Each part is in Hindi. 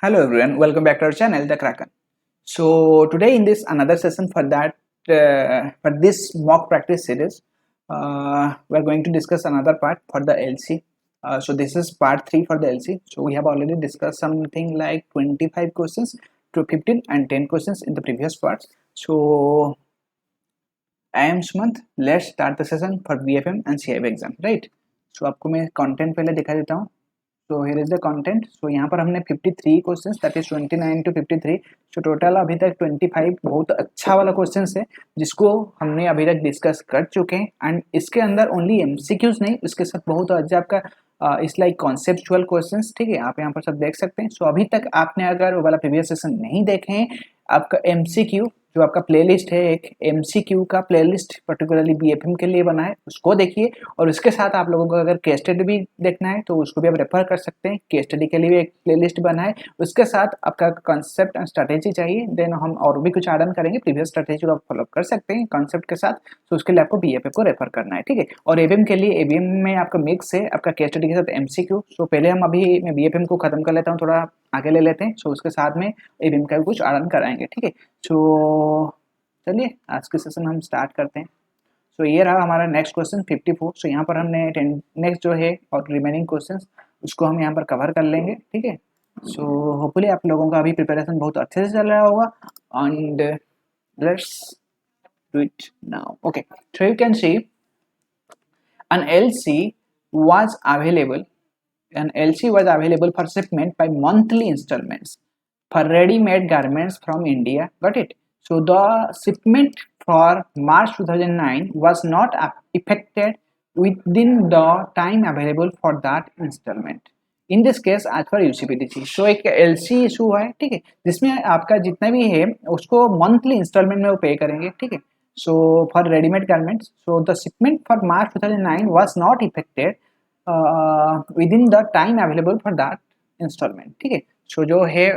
Hello everyone, welcome back to our channel, The Kraken. So today in this another session for this mock practice series, we are going to discuss another part for the LC. So this is part 3 for the LC. So we have already discussed something like 25 questions to 15 and 10 questions in the previous parts. So I am Sumant. Let's start the session for BFM and CIB exam, right? So आपको मैं content पहले दिखा देता हूँ. So here is the content. So यहाँ पर हमने 53 questions that is 29 to 53. So total अभी तक 25 बहुत अच्छा वाला क्वेश्चंस है जिसको हमने अभी तक डिस्कस कर चुके हैं. एंड इसके अंदर ओनली एमसीक्यूज नहीं, उसके साथ बहुत अच्छा आपका इस लाइक कॉन्सेप्चुअल क्वेश्चंस. ठीक है, आप यहाँ पर सब देख सकते हैं. सो अभी तक आपने अगर वो वाला प्रीवियस सेशन नहीं देखे हैं, आपका एमसीक्यू जो आपका प्लेलिस्ट है, एक एमसीक्यू का प्लेलिस्ट पर्टिकुलरली बीएफएम के लिए बना है, उसको देखिए. और उसके साथ आप लोगों को अगर केस स्टडी भी देखना है तो उसको भी आप रेफर कर सकते हैं. केस स्टडी के लिए भी एक प्लेलिस्ट बना है. उसके साथ आपका कॉन्सेप्ट एंड स्ट्रैटेजी चाहिए, देन हम और भी कुछ ऐड ऑन करेंगे. प्रीवियस स्ट्रैटेजी को आप फॉलो कर सकते हैं कॉन्सेप्ट के साथ. तो उसके लिए आपको बीएफएम को रेफर करना है. ठीक है, और एबीएम के लिए एबीएम में आपका मिक्स है, आपका केस स्टडी के साथ एमसीक्यू. सो पहले हम अभी मैं बीएफएम को खत्म कर लेता हूँ, थोड़ा आगे ले लेते हैं. सो उसके साथ में एबीएम का भी कुछ ऐड ऑन कराएंगे. ठीक है, सो चलिए आज के सेशन हम स्टार्ट करते हैं. सो ये रहा हमारा नेक्स्ट क्वेश्चन 54. सो यहाँ पर हमने नेक्स्ट जो है और रिमेनिंग क्वेश्चंस उसको हम यहाँ पर कवर कर लेंगे. ठीक है, सो होपफुली आप लोगों का अभी प्रिपरेशन बहुत अच्छे से चल रहा होगा. And let's do it now. Okay, so you can C an LC was available for shipment by monthly installments for ready-made garments from India. Got it? So the shipment for March 2009 was not effected within the time available for that installment. In this case as per UCPDC. So एक LC इशू है, ठीक है, जिसमें आपका जितना भी है उसको मंथली इंस्टॉलमेंट में वो पे करेंगे. ठीक है, so for ready-made garments, so the shipment for March 2009 was not effected within the time available for that installment. ठीक है, सो जो है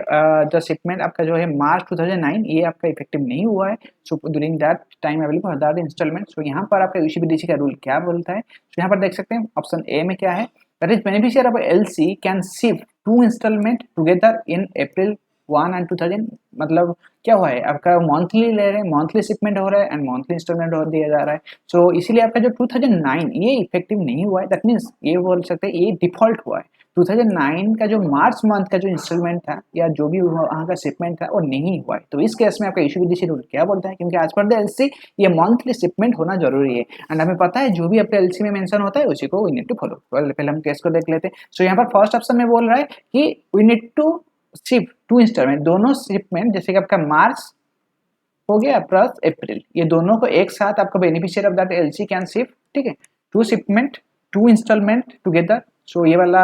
द शिपमेंट आपका जो है मार्च 2009 ये आपका इफेक्टिव नहीं हुआ है. So during that time available for that instalment. So यहाँ पर आपका यूसीबीडीसी का रूल क्या बोलता है. सो यहाँ पर देख सकते हैं ऑप्शन ए में क्या है, that is beneficiary of LC can shift 2 instalment together in April 1 and 2000. मतलब क्या हुआ है, आपका मंथली ले रहे हैं, मंथली शिपमेंट हो रहा है एंड मंथली इंस्टॉलमेंट हो दिया जा रहा है. सो इसीलिए आपका जो 2009 ये इफेक्टिव नहीं हुआ है. दैट मीन्स ये बोल सकते हैं ये डिफॉल्ट हुआ है. 2009 का जो मार्च मंथ का जो इंस्टॉलमेंट था या जो भी वहाँ का शिपमेंट था वो नहीं हुआ है. तो इस केस में आपका यूसीबीडीसी रूल क्या बोलता है, क्योंकि एज पर द एलसी ये मंथली शिपमेंट होना जरूरी है. एंड हमें पता है जो भी आपका एलसी में मेंशन होता है उसी को वी नीड टू फॉलो. पहले हम केस को देख लेते हैं. सो यहाँ पर फर्स्ट ऑप्शन में बोल रहा है कि we need to shift 2 instalment, दोनों शिपमेंट जैसे कि आपका मार्च हो गया प्लस अप्रैल, ये दोनों को एक साथ आपका beneficiary of that LC can shift. ठीक है, 2 शिपमेंट 2 इंस्टॉलमेंट टुगेदर. सो ये वाला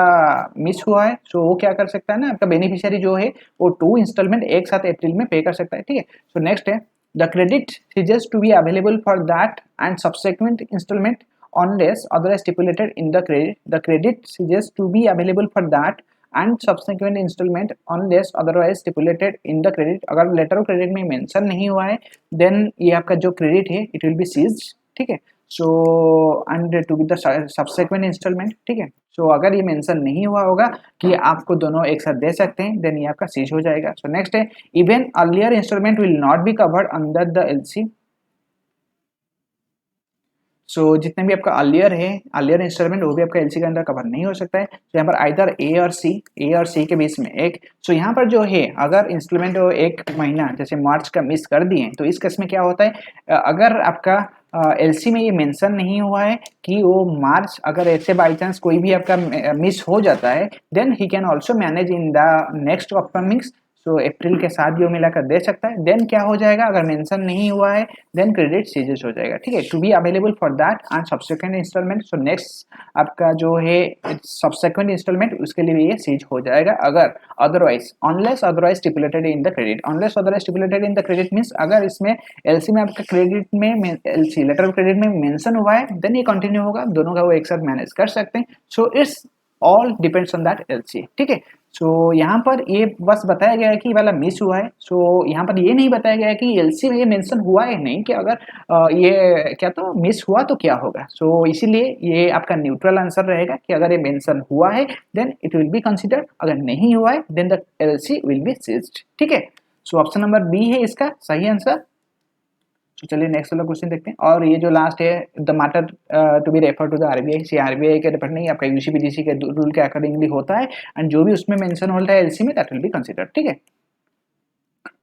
मिस हुआ है. सो वो क्या कर सकता है ना, आपका बेनिफिशियरी जो है वो 2 इंस्टॉलमेंट एक साथ अप्रैल में पे कर सकता है. ठीक है, सो नेक्स्ट है द क्रेडिट सीजर्स to be available for that and subsequent instalment unless otherwise stipulated in the credit. The credit ceases to be available for that and subsequent installment unless otherwise stipulated in the credit. अगर लेटर ऑफ क्रेडिट में मेंशन नहीं हुआ है देन ये आपका जो क्रेडिट है इट विल बी सीज्ड. ठीक है, so and to be the subsequent instalment. ठीक है, सो अगर ये मेंशन नहीं हुआ होगा कि आपको दोनों एक साथ दे सकते हैं देन ये आपका सीज हो जाएगा. सो नेक्स्ट है even earlier instalment will not be covered under the LC. So जितने भी आपका अर्लियर इंस्टॉलमेंट वो भी आपका एलसी के अंदर कवर नहीं हो सकता है. तो यहाँ पर आइदर ए और सी के बीच में एक. सो यहाँ पर जो है अगर इंस्टॉलमेंट एक महीना जैसे मार्च का मिस कर दिए तो इस केस में क्या होता है, अगर आपका एलसी में ये मेंशन नहीं हुआ है कि वो मार्च, अगर ऐसे बाई चांस कोई भी आपका मिस हो जाता है then he can also manage in the next upcomings. So April के साथ जो मिलाकर दे सकता है. देन क्या हो जाएगा, अगर मेंशन नहीं हुआ है देन क्रेडिट सीजेस हो जाएगा. ठीक है, to be available for that and subsequent instalment. So next आपका जो है सब्सिक्वेंट इंस्टॉलमेंट उसके लिए ये सीज हो जाएगा अगर otherwise unless otherwise stipulated in the credit. Unless otherwise stipulated in the credit means अगर इसमें एलसी में आपका क्रेडिट में एलसी लेटर ऑफ क्रेडिट में मेंशन हुआ है देन ये कंटिन्यू होगा, दोनों का वो एक साथ मैनेज कर सकते हैं. So it's all depends on that LC, ठीक है। सो यहाँ पर ये बस बताया गया है कि वाला मिस हुआ है। सो यहाँ पर ये नहीं बताया गया है कि एलसी में ये मेंशन हुआ है नहीं, कि अगर ये क्या तो मिस हुआ तो क्या होगा। सो इसीलिए ये आपका न्यूट्रल आंसर रहेगा कि अगर ये मेंशन हुआ है then it will be considered, अगर नहीं हुआ है then the LC will be ceased, ठीक है। सो ऑप्शन नंबर बी है इसका सही आंसर। तो चलिए नेक्स्ट वाला क्वेश्चन देखते हैं। और ये जो लास्ट है, the matter to be refer to the RBI, see RBI के रेफर नहीं, आपका यूसीपीडीसी के रूल के अकॉर्डिंगली होता है, एंड जो भी उसमें मेंशन होता है एलसी में दैट विल बी कंसीडर्ड, ठीक है।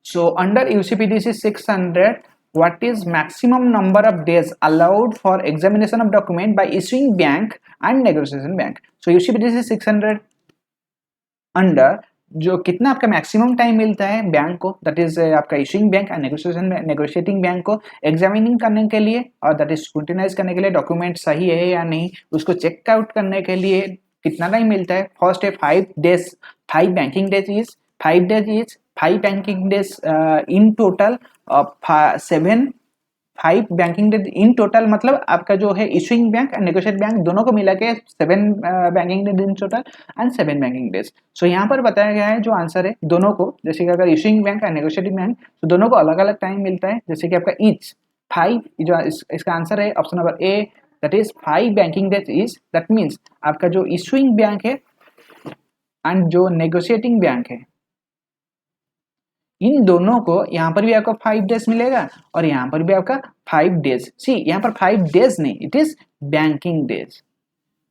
So under UCPDC 600 what is maximum number of days allowed for examination of document by issuing bank and negotiation bank? So UCPDC 600 under जो कितना आपका मैक्सिमम टाइम मिलता है बैंक को, दैट इज आपका issuing bank and negotiating bank को एग्जामिनिंग करने के लिए, और दैट इज स्क्रूटिनाइज करने के लिए डॉक्यूमेंट सही है या नहीं, उसको चेक आउट करने के लिए कितना टाइम मिलता है। फर्स्ट है 5 days, 5 banking days is 5 days is 5 banking days in total, 5 banking days in total, मतलब आपका जो है issuing bank and negotiate bank दोनों को मिला के 7 banking days in total and 7 banking days. So यहाँ पर बताया गया है जो आंसर है दोनों को, जैसे कि अगर issuing bank and negotiating bank तो दोनों को अलग अलग टाइम मिलता है, जैसे कि आपका ईच 5 जो इसका आंसर है option number A, that is 5 banking days is, that means आपका जो इशूइंग बैंक है एंड जो नेगोशिएटिंग बैंक है इन दोनों को यहाँ पर भी आपको 5 डेज मिलेगा और यहाँ पर भी आपका 5 डेज। सी यहाँ पर 5 डेज नहीं, it is banking days.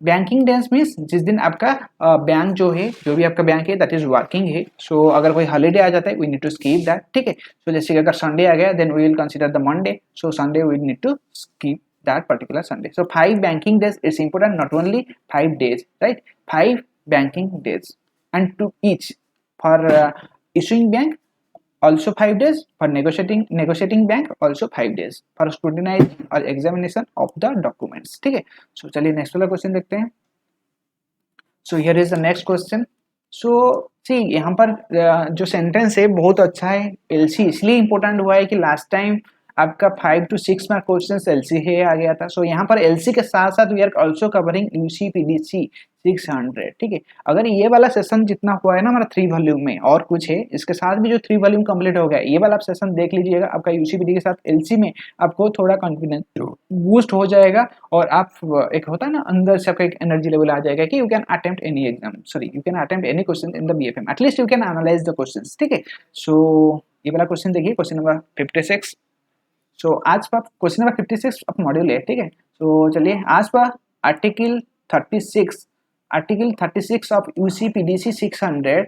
Banking days means जिस दिन आपका बैंक जो है, जो भी आपका बैंक है दैट इज वर्किंग है। सो अगर कोई हॉलीडे आ जाता है we need to skip that, ठीक है। सो जैसे कि अगर संडे आ गया then we will consider the Monday, so Sunday we need to skip that particular Sunday. So 5 banking days is important, not only 5 days, right? 5 banking days, and to each for issuing bank also 5 days, for negotiating bank also 5 days, for scrutinizing or examination of the documents, ठीक है। सो चलिए नेक्स्ट वाला क्वेश्चन देखते हैं। So here is the next question. So see यहाँ पर जो सेंटेंस है बहुत अच्छा है। एलसी इसलिए इंपॉर्टेंट हुआ है कि लास्ट टाइम आपका 5 to 6 मार्क क्वेश्चन एलसी है आ गया था। सो यहाँ पर एलसी के साथ साथ वी आर ऑल्सो कवरिंग यूसीपीडीसी 600, ठीक है। अगर ये वाला सेशन जितना हुआ है ना हमारा 3 वॉल्यूम में और कुछ है, इसके साथ भी जो 3 वॉल्यूम कंप्लीट हो गया, ये वाला आप सेशन देख लीजिएगा, आपका यूसीपीडी के साथ एलसी में आपको थोड़ा कॉन्फिडेंस बूस्ट हो जाएगा, और आप एक होता है ना अंदर से आपका एक एनर्जी लेवल आ जाएगा कि you can attempt any exam, sorry you can attempt any question in the BFM, at least you can analyse the questions, ठीक है। सो ये वाला क्वेश्चन देखिए, क्वेश्चन नंबर 56। सो आज का क्वेश्चन नंबर 56 ऑफ मॉड्यूल है, ठीक है। सो चलिए आज का article 36 of UCPDC 600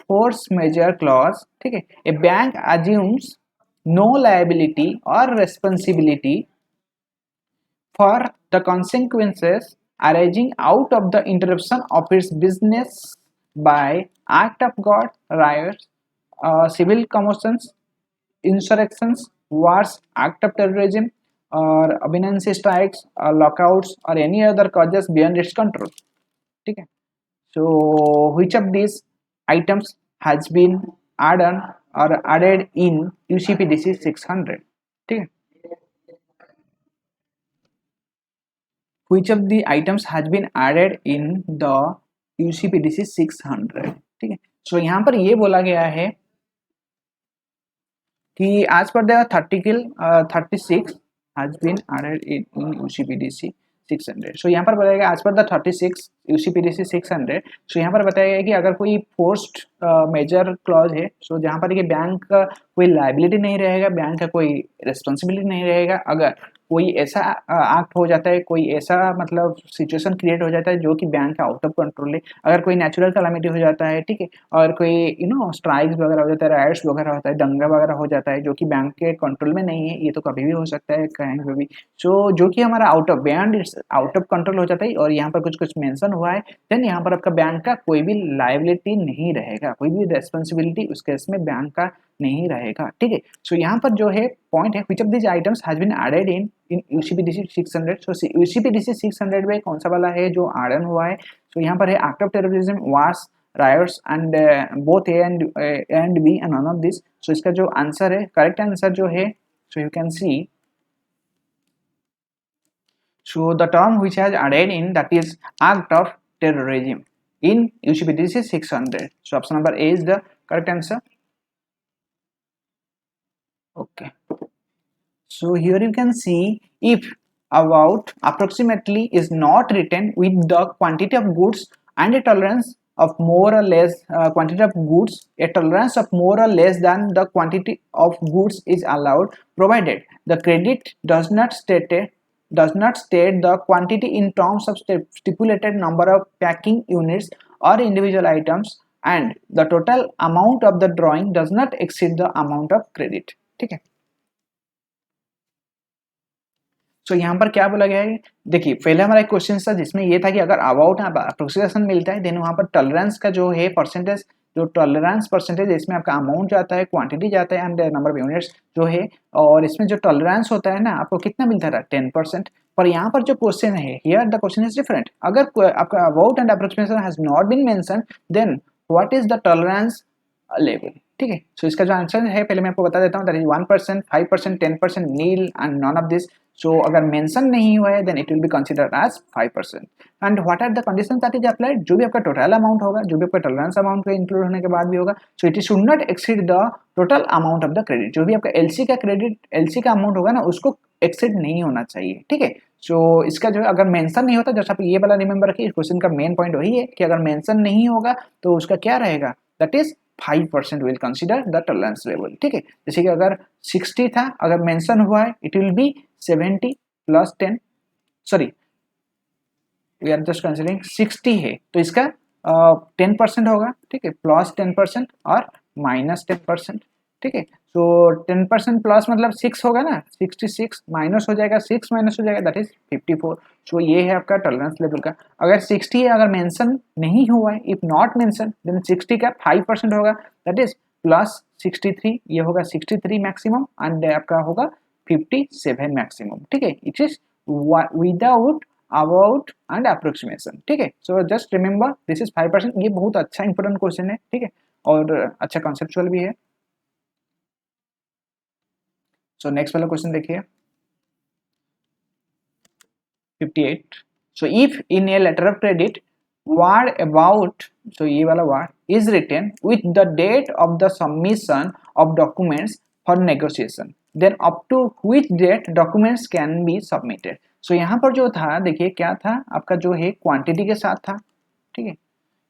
force majeure clause, ठीक है। A bank assumes no liability और responsibility for the consequences arising out of the interruption of its business by act of God, riots, civil commotions, insurrections, wars, act of terrorism, or abstinence strikes, lockouts, or any other causes beyond its control, ठीक है। So which of these items has been added in UCPDC 600, ठीक है। Which of the items has been added in the UCPDC 600, ठीक है। सो यहाँ पर ये बोला गया है कि as per the article 36 has been added in UCPDC 600। सो यहाँ पर बताया गया as per the 36 UCPDC 600। सो यहाँ पर बताया गया कि अगर कोई फोर्स्ड मेजर क्लॉज है, सो जहाँ पर कि बैंक का कोई लायबिलिटी नहीं रहेगा, बैंक का कोई रिस्पॉन्सिबिलिटी नहीं रहेगा, अगर कोई ऐसा एक्ट हो जाता है, कोई ऐसा मतलब सिचुएशन क्रिएट हो जाता है जो कि बैंक का आउट ऑफ कंट्रोल है, अगर कोई नेचुरल कैलामिटी हो जाता है, ठीक है, और कोई स्ट्राइक्स वगैरह हो जाता है, राइट्स वगैरह होता है, दंगा वगैरह हो जाता है जो कि बैंक के कंट्रोल में नहीं है, ये तो कभी भी हो सकता है कहीं पे भी। सो जो कि हमारा आउट ऑफ कंट्रोल हो जाता है और यहाँ पर कुछ कुछ मेंशन हुआ है, देन यहाँ पर आपका बैंक का कोई भी लायबिलिटी नहीं रहेगा, कोई भी रेस्पॉन्सिबिलिटी उस केस में बैंक का नहीं रहेगा, ठीक है। सो यहाँ पर जो है पॉइंट है which of this items has been added in UCPDC 600। So UCPDC 600 में कौन सा वाला है जो एड हुआ है। सो यहाँ पर है act of terrorism, wars, riots and both A and B and none of this. So इसका जो आंसर है, करेक्ट आंसर जो है, so you can see, so the term which has added in that is act of terrorism in UCPDC 600. So option number A is the correct answer. Okay. So here you can see if about approximately is not written with the quantity of goods and a tolerance of more or less quantity of goods, a tolerance of more or less than the quantity of goods is allowed, provided the credit does not state the quantity in terms of stipulated number of packing units or individual items, and the total amount of the drawing does not exceed the amount of credit. ठीक है. तो यहाँ पर क्या बोला गया है, देखिए पहले हमारा एक क्वेश्चन था जिसमें ये था कि अगर अबाउट अप्रोक्सीमेशन मिलता है देन वहाँ पर टॉलरेंस का जो है परसेंटेज, जो टॉलरेंस परसेंटेज इसमें आपका अमाउंट जाता है, क्वांटिटी जाता है एंड नंबर ऑफ यूनिट्स जो है, और इसमें जो टॉलरेंस होता है ना आपको कितना मिलता था 10%. पर यहाँ पर जो क्वेश्चन है here the question is different. अगर आपका about and approximation has not been mention then what is the tolerance level. ठीक है. सो इसका जो आंसर है पहले मैं आपको बता देता हूँ, that is 1%, 5%, 10%, nil and none of this. So अगर मेंशन नहीं हुआ है then it will be considered as 5%. And what are the conditions that is applied, जो भी आपका टोटल अमाउंट होगा, जो भी आपका टॉलरेंस अमाउंट का इंक्लूड होने के बाद भी होगा, so it should not exceed the total amount of the credit. जो भी आपका एलसी का क्रेडिट, एलसी का अमाउंट होगा ना उसको एक्सीड नहीं होना चाहिए. ठीक है. सो इसका जो अगर मेंशन नहीं होता, जैसे आप ये वाला रिमेंबर रखिए, इस क्वेश्चन का मेन पॉइंट वही है कि अगर मेंशन नहीं होगा तो उसका क्या रहेगा, that is 5% will consider the tolerance level. ठीक है. जैसे कि अगर 60 था, अगर मेंशन हुआ है it will be 70 plus 10, sorry we are just considering 60 है तो इसका 10% होगा. ठीक है. प्लस 10% और माइनस 10%. ठीक है. सो 10% प्लस मतलब 6 होगा ना, 66 माइनस हो जाएगा, 6 माइनस हो जाएगा, दैट इज 54. सो ये है आपका टॉलरेंस लेवल का. अगर 60 है, अगर मेंशन नहीं हुआ है, इफ नॉट मेंशन देन 60 का 5% होगा, दैट इज प्लस 63, ये होगा 63 मैक्सिमम एंड आपका होगा 57 मैक्सिमम. ठीक है. It is without about and approximation. ठीक है. So just remember this is 5%. ये बहुत अच्छा इंपॉर्टेंट क्वेश्चन है. ठीक है. और अच्छा कॉन्सेप्चुअल भी है. सो नेक्स्ट वाला क्वेश्चन देखिए 58. So if in a letter of credit word about, so ये वाला word is written with the date of the submission of documents for negotiation, then up to which date documents can be submitted. so यहाँ पर जो था देखिए क्या था आपका जो है क्वांटिटी के साथ था. ठीक है.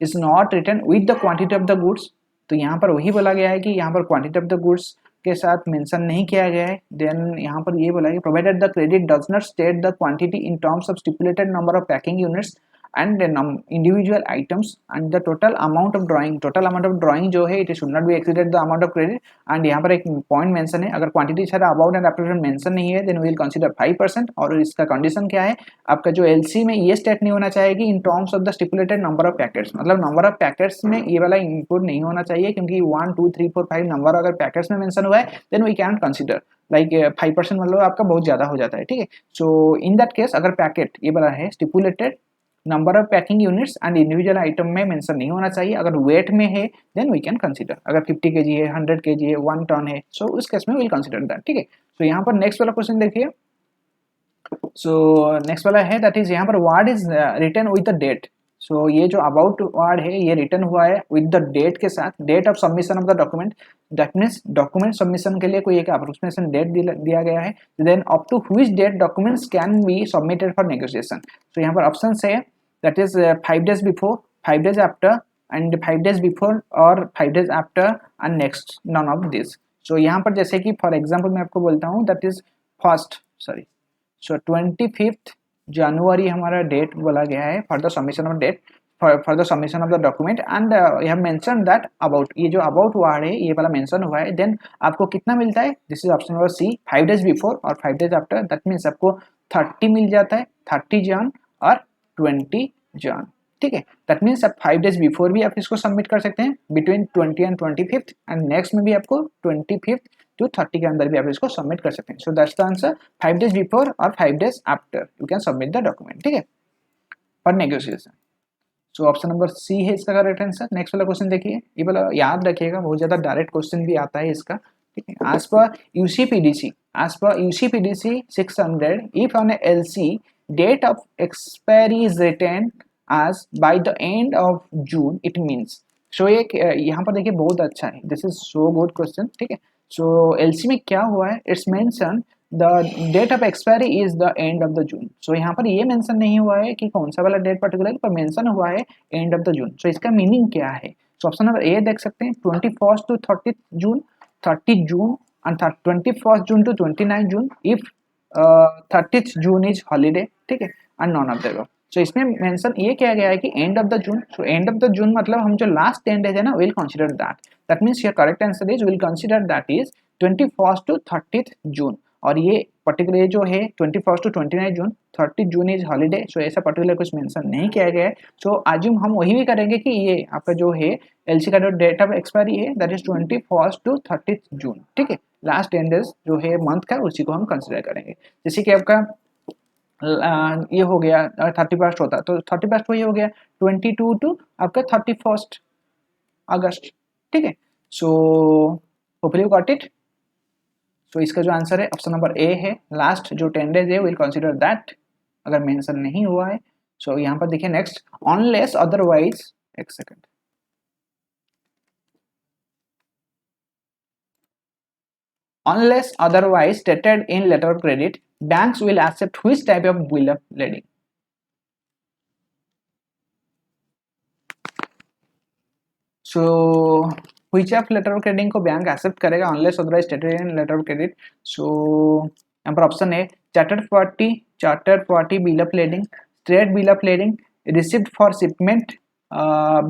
Is not written with the quantity of the goods. तो यहाँ पर वही बोला गया है कि यहाँ पर क्वांटिटी ऑफ द गुड्स के साथ मेंशन नहीं किया गया है. देन यहाँ पर ये बोला है provided the credit does not state the quantity in terms of stipulated number of packing units and individual items and the total amount of drawing जो है it should not be exceeded the amount of credit. and यहाँ पर एक पॉइंट मेंशन है, अगर क्वांटिटी सारा अबाउट एंड एप्रोक्सीमेशन मेंशन नहीं है देन वी विल कंसीडर 5%. और इसका कंडीशन क्या है, आपका जो एलसी में ये स्टेट नहीं होना चाहिए कि in terms of the stipulated number of packets, मतलब नंबर ऑफ पैकेट्स में ये वाला इंक्लूड नहीं होना चाहिए, क्योंकि 1 2 3 4 5 नंबर अगर पैकेट्स में मेंशन हुआ है then we can consider like 5% मतलब आपका बहुत ज़्यादा हो जाता है. ठीक है. सो इन दैट केस अगर पैकेट ये वाला है stipulated number of packing units and individual item में मेंशन नहीं होना चाहिए. अगर वेट में है देन वी कैन कंसीडर, अगर 50 kg है, 100 kg है, 1 टन है, सो उस केस में विल कंसीडर दैट. ठीक है. सो यहाँ पर नेक्स्ट वाला क्वेश्चन देखिए. सो नेक्स्ट वाला है दैट इज यहाँ पर word is written with the date. So ये जो अबाउट वर्ड है ये रिटन हुआ है विद द डेट के साथ, date of submission of the document. That means document submission के लिए कोई एक अप्रोक्सीमेशन डेट दिया गया है. Then up to which date documents can be submitted for negotiation. So यहाँ पर ऑप्शन है that is 5 days before, 5 days after and 5 days before or 5 days after and next none of this. so यहाँ पर जैसे कि फॉर एग्जांपल मैं आपको बोलता हूँ that is first sorry so 25th जनवरी हमारा डेट बोला गया है for the submission of date for the submission of the document and you have mention that about, ये जो अबाउट वर्ड है ये वाला मेंशन हुआ है. देन आपको कितना मिलता है, this is option number C 5 days before और 5 days आफ्टर. दैट मीन्स आपको 30 मिल जाता है, 30 जन और 20 जन. ठीक है. दैट मीन्स आप 5 days बिफोर भी आप इसको सबमिट कर सकते हैं between 20 and 25th and next में भी आपको 25th टू 30 के अंदर भी आप इसको सबमिट कर सकते हैं. So that's the answer. 5 days before और 5 days after you can submit the document. ठीक है. For negotiation. So option number C है इसका करेक्ट आंसर. नेक्स्ट वाला क्वेश्चन देखिए, ये वाला याद रखिएगा, बहुत ज्यादा डायरेक्ट क्वेश्चन भी आता है इसका. ठीक है. As per यूसीपीडीसी 600 if on a LC date of expiry is written as by the end of June it means. सो एक यहाँ पर देखिए बहुत अच्छा है, this is so good question, ठीक है। सो एलसी में क्या हुआ है, it's mention the date of expiry is the end of the June. So यहाँ पर ये मेंशन नहीं हुआ है कि कौन सा वाला डेट पर्टिकुलर, पर मेंशन हुआ है एंड ऑफ द जून। सो इसका मीनिंग क्या है, सो ऑप्शन नंबर ए देख सकते हैं 21st to 30th June, 30 June and 21st June to 29 June if 30th June is holiday, ठीक है, and none of the above। सो इसमें मेंशन ये किया गया है कि end of the June. So end of the June मतलब हम जो लास्ट 10 डेज है ना, will consider that means your correct answer is will consider that is 21st to 30th June. और ये पर्टिकुलर जो है 21st to 29 June, 30 June is holiday. So ऐसा पर्टिकुलर कुछ मेंशन नहीं किया गया है। सो आज्यूम हम वही भी करेंगे कि ये आपका जो है एलसी का जो डेट ऑफ एक्सपायरी है that is 21st to 30th जून, ठीक है। लास्ट 10 डेज जो है मंथ का, उसी को हम कंसिडर करेंगे। जैसे कि आपका ये हो गया 31st होता, तो 31st वही हो गया 22 टू आपका 31st अगस्त, ठीक है। So hopefully you got it. So इसका जो आंसर है ऑप्शन नंबर ए है, लास्ट जो 10 डेज है विल कंसीडर दैट, अगर मेंशन नहीं हुआ है। सो यहाँ पर देखिए नेक्स्ट, अनलेस अदरवाइज, एक second, unless otherwise stated in letter of credit, banks will accept which type of bill of lading? So which of letter of credit को बैंक एक्सेप्ट करेगा unless otherwise stated in letter of credit? So यहाँ पर ऑप्शन है chartered party bill of lading, straight bill of lading, receipt for shipment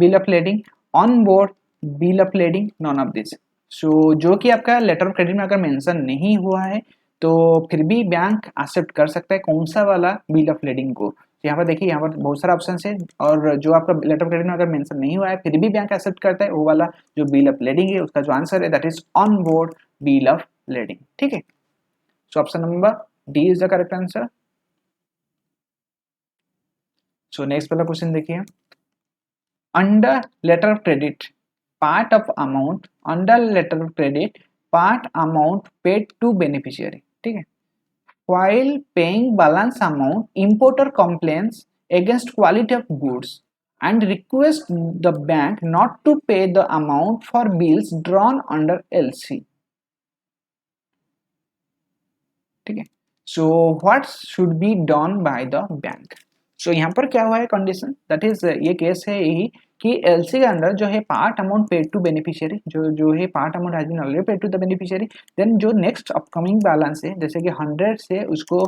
bill of lading, on board bill of lading, none of this. So जो कि आपका लेटर ऑफ क्रेडिट में अगर मेंशन नहीं हुआ है तो फिर भी बैंक एक्सेप्ट कर सकता है कौन सा वाला बिल ऑफ लेडिंग को। तो यहाँ पर देखिए, यहाँ पर बहुत सारा ऑप्शन है और जो आपका लेटर ऑफ क्रेडिट में अगर मेंशन नहीं हुआ है फिर भी बैंक एक्सेप्ट करता है वो वाला जो बिल ऑफ लेडिंग है, उसका जो आंसर है that is on board bill of lading, ठीक है। So option number D is the correct answer. So next वाला क्वेश्चन देखिए, under letter of credit part of amount, under letter of credit part amount paid to beneficiary, ठीक है। while paying balance amount, importer complains against quality of goods and requests the bank not to pay the amount for bills drawn under LC, ठीक है। so what should be done by the bank? so यहाँ पर क्या हुआ है कंडीशन, दैट इज ये केस है यही कि एलसी के अंदर जो है part amount paid to beneficiary, जो है part amount has been already paid to the beneficiary, then जो नेक्स्ट अपकमिंग बैलेंस है जैसे कि 100 से उसको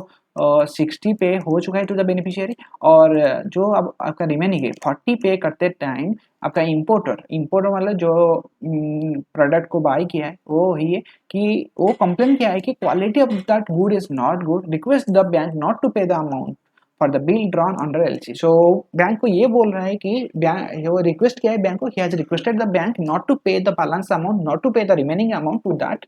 60 पे हो चुका है टू द बेनिफिशियरी, और जो अब आपका रिमेनिंग है 40 पे करते टाइम आपका इंपोर्टर मतलब जो प्रोडक्ट को बाय किया है वो ही है कि वो कंप्लेन किया है कि quality of that good is not good, request the bank not to pay the amount for the bill drawn under LC. So bank को ये बोल रहा है कि वो रिक्वेस्ट किया है बैंक को, he has requested the bank not to pay the balance amount, not to pay the remaining amount to that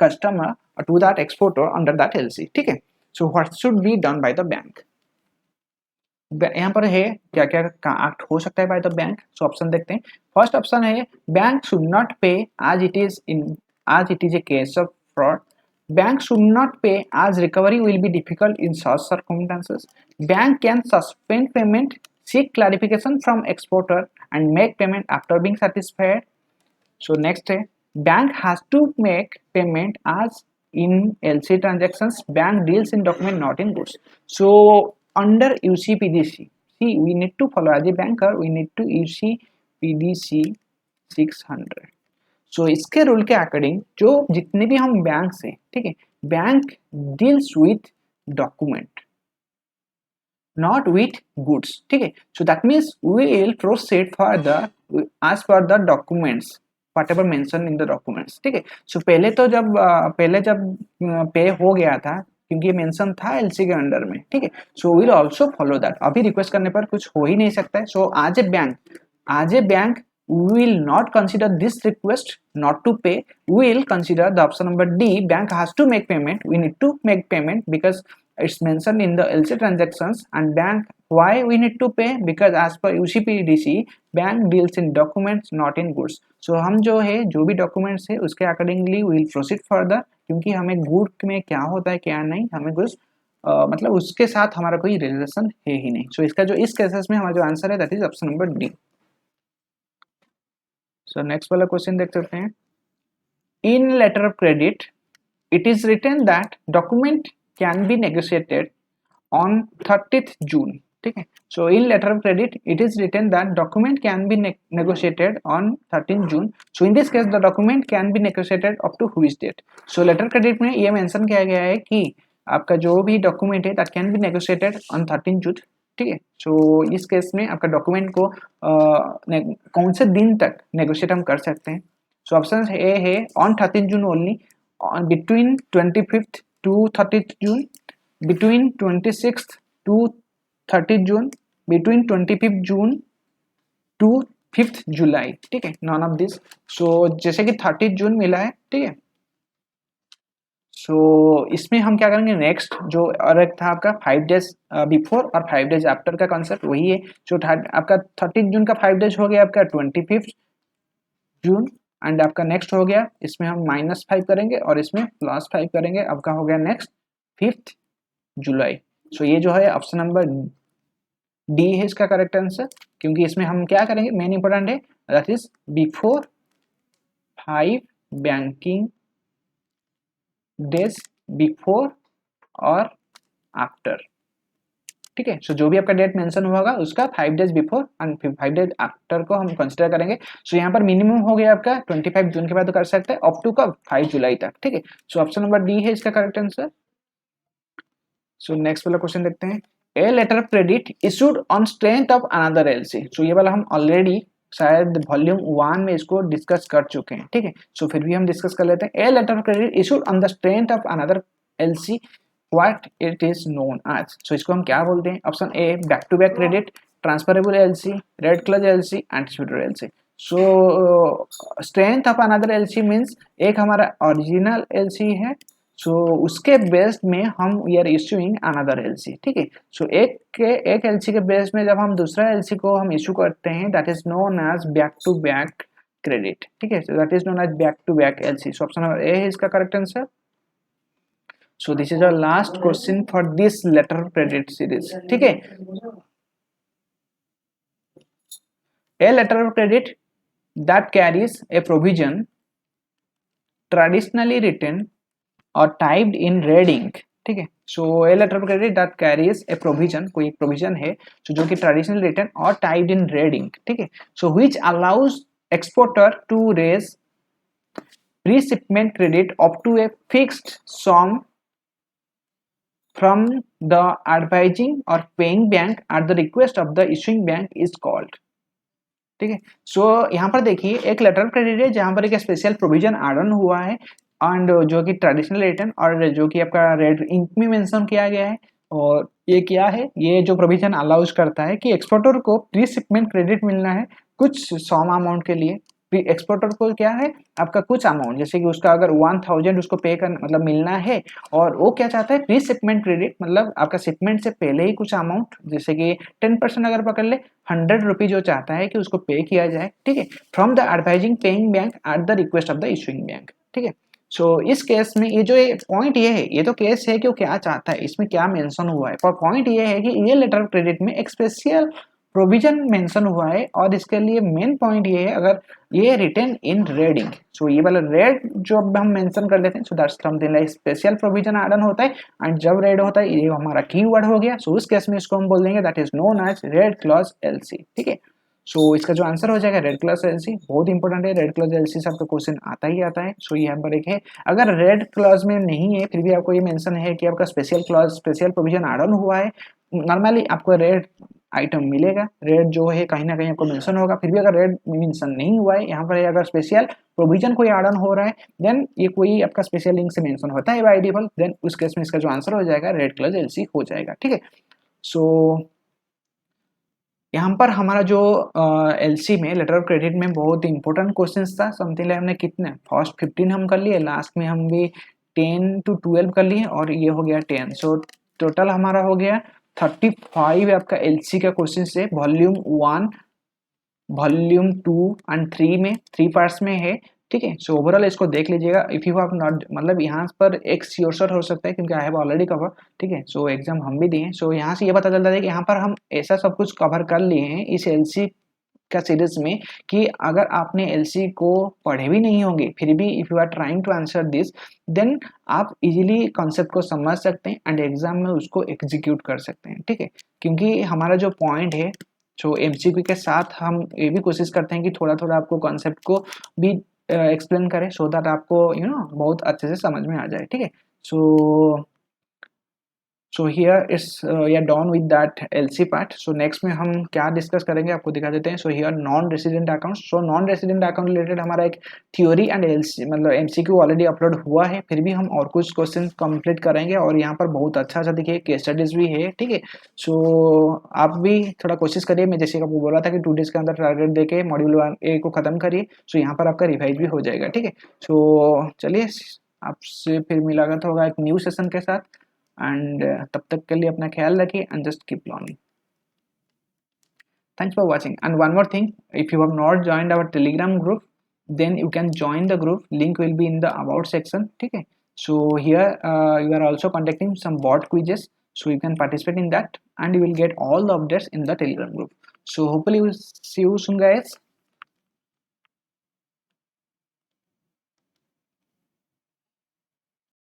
customer, to that exporter under that LC, ठीक है। So what should be done by the bank? यहाँ पर है क्या क्या एक्ट हो सकता है by the bank. So option देखते हैं। फर्स्ट ऑप्शन है बैंक शुड नॉट पे आज it is a case of fraud, bank should not pay as recovery will be difficult in such circumstances, bank can suspend payment, seek clarification from exporter and make payment after being satisfied. So next है bank has to make payment as in LC transactions, bank deals in document not in goods. So under UCPDC, see we need to follow as a banker, we need to UCPDC 600। सो इसके रूल के अकॉर्डिंग जो जितने भी हम बैंक से, ठीक है, bank deals with document not with goods, ठीक है। So that means we will proceed for the as per the documents whatever mention in the documents, ठीक है। सो पहले जब पे हो गया था क्योंकि ये मेंशन था एलसी के अंडर में, ठीक है। So will also follow that, अभी रिक्वेस्ट करने पर कुछ हो ही नहीं सकता है। सो आज ए bank we will not consider this request not to pay, we will consider the option number D, bank has to make payment, we need to make payment because it's mentioned in the LC transactions, and bank why we need to pay because as per UCPDC bank deals in documents not in goods। so हम जो है जो भी डॉक्यूमेंट्स है उसके accordingly we will proceed further, क्योंकि हमें गुड में क्या होता है क्या नहीं हमें कुछ मतलब उसके साथ हमारा कोई रिलेशन है ही नहीं। सो इसका जो इस केसेस में हमारा जो आंसर है that is option number D. So next वाला क्वेश्चन देख सकते हैं। In letter of credit it is written that document can be negotiated on 30th June, ठीक है। So in letter of credit it is written that document can be negotiated on 13th June। So in this case the document can be negotiated up to which date. So letter credit में ये मेंशन किया गया है कि आपका जो भी डॉक्यूमेंट है that can be negotiated on 13th June, ठीक है। सो इस केस में आपका डॉक्यूमेंट को कौन से दिन तक नेगोशिएट हम कर सकते हैं। सो ऑप्शन ए है on 13th June only, between 25th to 30th June, between 26th to 30th June, between 25th June to 5th July, ठीक है। Non of this. सो जैसे कि 30th June मिला है, ठीक है। सो इसमें हम क्या करेंगे नेक्स्ट, जो और एक था आपका 5 days बिफोर और 5 days आफ्टर का कॉन्सेप्ट वही है। जो आपका 30th June का 5 days हो गया आपका 25th June, एंड आपका नेक्स्ट हो गया, इसमें हम -5 करेंगे और इसमें +5 करेंगे, आपका हो गया नेक्स्ट 5th July। सो ये जो है ऑप्शन नंबर डी है इसका करेक्ट आंसर, क्योंकि इसमें हम क्या करेंगे मेन इंपॉर्टेंट है that is before 5 banking days before और आफ्टर, ठीक है। सो जो भी आपका डेट मेंशन होगा उसका 5 days before and 5 days after को हम कंसीडर करेंगे। सो यहाँ पर मिनिमम हो गया आपका 25 जून के बाद तो कर सकते हैं अप टू कब 5 जुलाई तक, ठीक है। सो ऑप्शन नंबर डी है इसका करेक्ट आंसर। सो नेक्स्ट वाला क्वेश्चन देखते हैं। A letter of credit issued on strength of another LC. So ये वाला हम ऑलरेडी शायद वॉल्यूम 1 में इसको डिस्कस कर चुके हैं, ठीक है। सो फिर भी हम डिस्कस कर लेते हैं। A letter of credit issued on the strength of another LC, what it is known as. So इसको हम क्या बोलते हैं। Option A back to back credit, transferable LC, red clause LC, anticipatory LC. So strength of another LC means एक हमारा ओरिजिनल एलसी है, सो उसके बेस्ड में हम we are issuing another LC, ठीक है। सो एक एलसी के बेस में जब हम दूसरा एलसी को हम इशू करते हैं that is known as back to back credit, ठीक है। So that is known as back to back LC. So option number A है इसका correct answer. So this is our last question for this letter of credit series, ठीक है। A letter of credit that carries a provision traditionally written और टाइप्ड इन रेड इंक, ठीक है। So a letter of credit that carries a provision, कोई प्रोविजन है जो कि ट्रेडिशनल रिटन और टाइप्ड इन रेड इंक, ठीक है। So which allows exporter to raise pre shipment credit up to a fixed sum from the advising और paying bank at the request of the issuing bank is called, ठीक है। सो यहाँ पर देखिए एक लेटर ऑफ क्रेडिट है जहाँ पर एक स्पेशल प्रोविजन एड ऑन हुआ है एंड जो कि ट्रेडिशनल रिटर्न और जो कि आपका रेड इंक में मेंशन किया गया है। और ये क्या है, ये जो प्रोविजन अलाउज करता है कि एक्सपोर्टर को प्री शिपमेंट क्रेडिट मिलना है कुछ सम अमाउंट के लिए। एक्सपोर्टर को क्या है आपका कुछ अमाउंट, जैसे कि उसका अगर 1000 उसको पे कर मतलब मिलना है और वो क्या चाहता है प्री शिपमेंट क्रेडिट, मतलब आपका शिपमेंट से पहले ही कुछ अमाउंट, जैसे कि 10% अगर पकड़ ले 100 रुपीज जो चाहता है कि उसको पे किया जाए, ठीक है, from the advising paying bank at the request of the issuing bank, ठीक है। सो इस केस में ये जो पॉइंट ये है, ये तो केस है कि वो क्या चाहता है, इसमें क्या मेंशन हुआ है, पर पॉइंट ये है कि ये लेटर ऑफ क्रेडिट में एक स्पेशल प्रोविजन मेंशन हुआ है और इसके लिए मेन पॉइंट ये है अगर ये रिटन इन रेड इंक। सो ये वाला रेड जो अब हम मेंशन कर देते हैं, so that's something like special provision add on होता है एंड जब रेड होता है ये हमारा कीवर्ड हो गया। सो उस केस में इसको हम बोल देंगे that is known as red clause LC, ठीक है। सो इसका जो आंसर हो जाएगा रेड क्लॉज एलसी, बहुत इंपॉर्टेंट है रेड क्लॉज एलसी से आपका क्वेश्चन आता ही आता है। सो यहाँ पर एक है, अगर रेड क्लॉज में नहीं है फिर भी आपको ये मेंशन है कि आपका special clause special provision add on हुआ है, नॉर्मली आपको रेड आइटम मिलेगा, रेड जो है कहीं ना कहीं आपको मेंशन होगा। फिर भी अगर रेड मेंशन नहीं हुआ है यहाँ पर, अगर स्पेशल प्रोविजन कोई एड ऑन हो रहा है देन ये कोई आपका स्पेशल लिंक से मेंशन होता है बाय डिफॉल्ट, देन उस केस में इसका जो आंसर हो जाएगा रेड क्लॉज एलसी हो जाएगा, ठीक है। सो यहाँ पर हमारा जो एलसी में लेटर ऑफ क्रेडिट में बहुत इंपॉर्टेंट क्वेश्चंस था, समथिंग लाइक हमने कितने फर्स्ट 15 हम कर लिए, लास्ट में हम भी 10 to 12 कर लिए और ये हो गया 10। सो टोटल हमारा हो गया 35 आपका एलसी का क्वेश्चन है वॉल्यूम 1, वॉल्यूम 2 एंड 3 में 3 पार्ट्स में है। ठीक है। सो ओवरऑल इसको देख लीजिएगा। इफ़ यू हैव नॉट, मतलब यहाँ पर एक श्योर शॉट हो सकता है क्योंकि आई हैव ऑलरेडी कवर, ठीक है। सो एग्जाम हम भी दिए, सो यहाँ से ये पता चलता है कि यहाँ पर हम ऐसा सब कुछ कवर कर लिए हैं इस एलसी का सीरीज में कि अगर आपने एलसी को पढ़े भी नहीं होंगे फिर भी if you are trying to answer this, then आप इजीली कॉन्सेप्ट को समझ सकते हैं एंड एग्जाम में उसको एग्जीक्यूट कर सकते हैं, ठीक है। क्योंकि हमारा जो पॉइंट है, जो एमसीक्यू के साथ हम ये भी कोशिश करते हैं कि थोड़ा थोड़ा आपको कॉन्सेप्ट को भी एक्सप्लेन करें सो दैट आपको बहुत अच्छे से समझ में आ जाए, ठीक है। So here it's yeah done with that LC part. So next में हम क्या डिस्कस करेंगे आपको दिखा देते हैं। So here non resident account. So non resident account related हमारा एक थ्योरी एंड एलसी मतलब एमसीक्यू ऑलरेडी अपलोड हुआ है, फिर भी हम और कुछ क्वेश्चन कंप्लीट करेंगे और यहाँ पर बहुत अच्छा अच्छा देखिए केस स्टडीज भी है, ठीक है। सो आप भी थोड़ा कोशिश करिए, मैं जैसे आपको बोला था कि 2 डेज के अंदर टारगेट देके मॉड्यूल 1 को खत्म करिए। सो यहाँ पर आपका रिवाइज भी हो जाएगा, ठीक है। सो चलिए आपसे फिर मुलाकात होगा एक न्यू सेशन के साथ एंड तब तक के लिए अपना ख्याल रखिए and just keep learning. Thanks for watching. And one more thing, if you have not joined our Telegram group, then you can join the group. Link will be in the about section. Okay. So here you are also conducting some bot quizzes, so you can participate in that, and you will get all the updates in the Telegram group. So hopefully we'll see you soon, guys.